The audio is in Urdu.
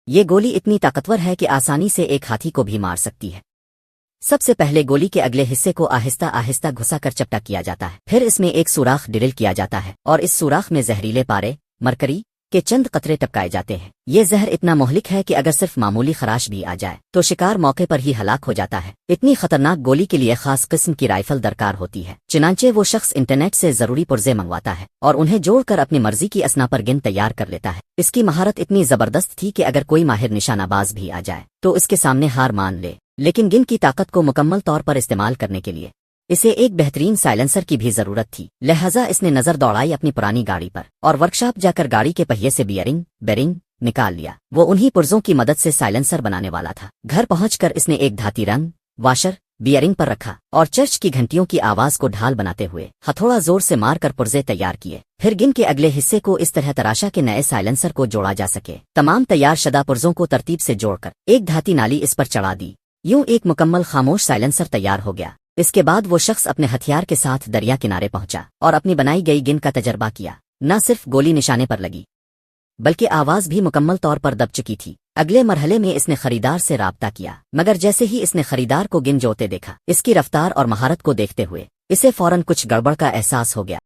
یہ گولی اتنی طاقتور ہے کہ آسانی سے ایک ہاتھی کو بھی مار سکتی ہے۔ سب سے پہلے گولی کے اگلے حصے کو آہستہ آہستہ گھسا کر چپٹا کیا جاتا ہے، پھر اس میں ایک سوراخ ڈرل کیا جاتا ہے اور اس سوراخ میں زہریلے پارے مرکری کے چند قطرے ٹپکائے جاتے ہیں۔ یہ زہر اتنا مہلک ہے کہ اگر صرف معمولی خراش بھی آ جائے تو شکار موقع پر ہی ہلاک ہو جاتا ہے۔ اتنی خطرناک گولی کے لیے خاص قسم کی رائفل درکار ہوتی ہے، چنانچہ وہ شخص انٹرنیٹ سے ضروری پرزے منگواتا ہے اور انہیں جوڑ کر اپنی مرضی کی اسنا پر گن تیار کر لیتا ہے۔ اس کی مہارت اتنی زبردست تھی کہ اگر کوئی ماہر نشانہ باز بھی آ جائے تو اس کے سامنے ہار مان لے، لیکن گن کی طاقت کو مکمل طور پر استعمال کرنے کے لیے اسے ایک بہترین سائلنسر کی بھی ضرورت تھی، لہذا اس نے نظر دوڑائی اپنی پرانی گاڑی پر اور ورکشاپ جا کر گاڑی کے پہیے سے بیرنگ نکال لیا۔ وہ انہی پرزوں کی مدد سے سائلنسر بنانے والا تھا۔ گھر پہنچ کر اس نے ایک دھاتی رنگ واشر بیئرنگ پر رکھا اور چرچ کی گھنٹیوں کی آواز کو ڈھال بناتے ہوئے ہتھوڑا زور سے مار کر پرزے تیار کیے، پھر گن کے اگلے حصے کو اس طرح تراشا کہ نئے سائلنسر کو جوڑا جا سکے۔ تمام تیار شدہ پرزوں کو ترتیب سے جوڑ کر ایک دھاتی نالی اس پر چڑھا دی، یوں ایک مکمل خاموش سائلنسر تیار ہو گیا۔ اس کے بعد وہ شخص اپنے ہتھیار کے ساتھ دریا کنارے پہنچا اور اپنی بنائی گئی گن کا تجربہ کیا۔ نہ صرف گولی نشانے پر لگی بلکہ آواز بھی مکمل طور پر دب چکی تھی۔ اگلے مرحلے میں اس نے خریدار سے رابطہ کیا، مگر جیسے ہی اس نے خریدار کو گن جوتے دیکھا، اس کی رفتار اور مہارت کو دیکھتے ہوئے اسے فوراً کچھ گڑبڑ کا احساس ہو گیا۔